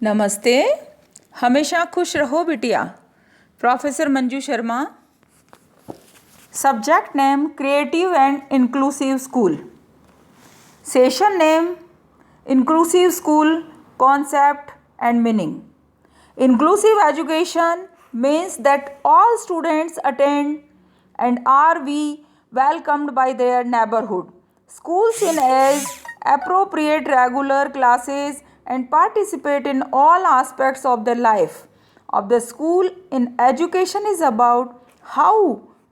नमस्ते। हमेशा खुश रहो बिटिया। Professor Manju Sharma. Subject name creative and inclusive school. Session name inclusive school concept and meaning. Inclusive education means that all students attend and are we welcomed by their neighborhood. Schools in age appropriate regular classes and participate in all aspects of the life of the school. In education is about how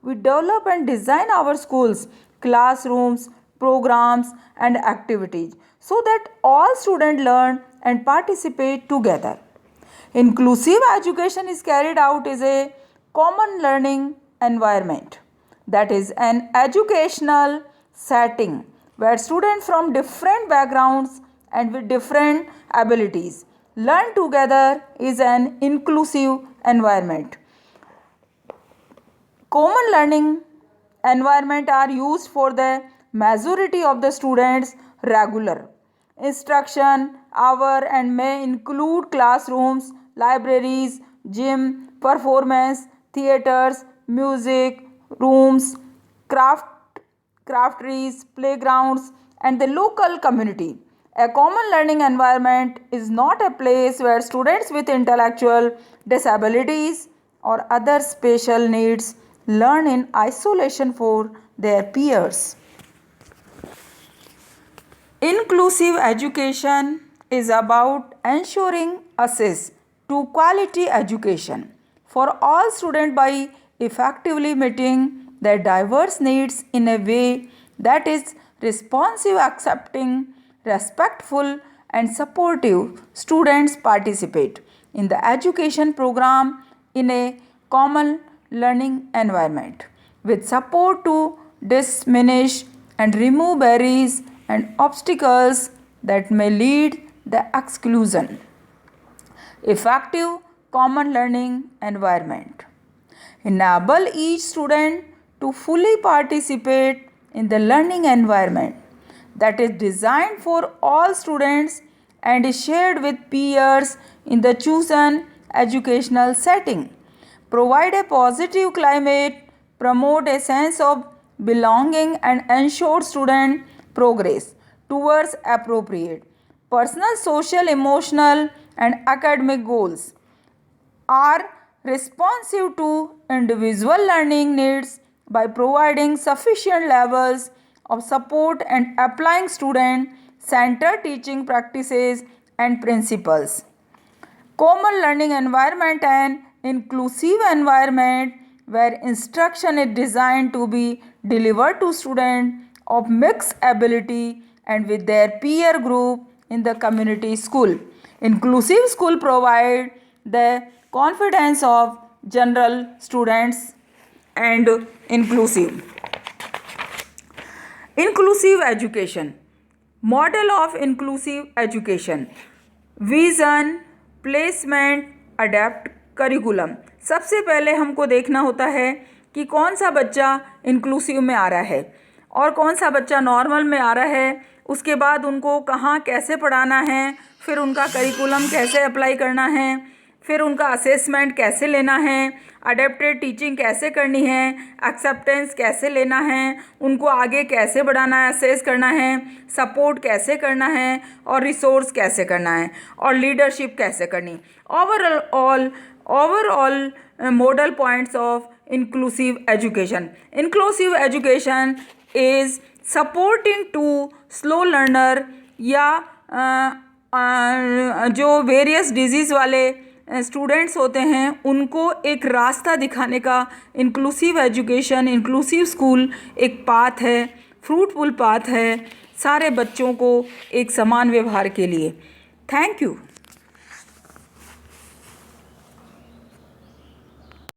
we develop and design our schools, classrooms, programs and activities so that all students learn and participate together. Inclusive education is carried out as a common learning environment, that is an educational setting where students from different backgrounds and with different abilities learn together is an inclusive environment. Common learning environment are used for the majority of the students regular instruction hour and may include classrooms, libraries, gym, performance, theaters, music, rooms, crafteries, playgrounds, and the local community. A common learning environment is not a place where students with intellectual disabilities or other special needs learn in isolation for their peers. Inclusive education is about ensuring access to quality education for all students by effectively meeting their diverse needs in a way that is responsive, accepting, respectful, and supportive. Students participate in the education program in a common learning environment with support to diminish and remove barriers and obstacles that may lead the exclusion. Effective common learning environment enable each student to fully participate in the learning environment that is designed for all students and is shared with peers in the chosen educational setting. Provide a positive climate, promote a sense of belonging and ensure student progress towards appropriate personal, social, emotional, and academic goals are responsive to individual learning needs by providing sufficient levels of support and applying student centered teaching practices and principles. Common learning environment and inclusive environment where instruction is designed to be delivered to students of mixed ability and with their peer group in the community school. Inclusive school provide the confidence of general students and inclusive education. Model of inclusive education. Vision, placement, adapt, curriculum. सबसे पहले हमको देखना होता है कि कौन सा बच्चा इंक्लूसिव में आ रहा है और कौन सा बच्चा नॉर्मल में आ रहा है। उसके बाद उनको कहाँ कैसे पढ़ाना है, फिर उनका करिकुलम कैसे अप्लाई करना है, फिर उनका असेसमेंट कैसे लेना है, अडेप्टेड टीचिंग कैसे करनी है, एक्सेप्टेंस कैसे लेना है, उनको आगे कैसे बढ़ाना है, असेस करना है, सपोर्ट कैसे करना है और रिसोर्स कैसे करना है और लीडरशिप कैसे करनी। Overall model points of inclusive education. Inclusive education is supporting to slow learner या जो वेरियस डिजीज़ वाले स्टूडेंट्स होते हैं उनको एक रास्ता दिखाने का इंक्लूसिव एजुकेशन, इंक्लूसिव स्कूल एक पाथ है, फ्रूटफुल पाथ है सारे बच्चों को एक समान व्यवहार के लिए। Thank you.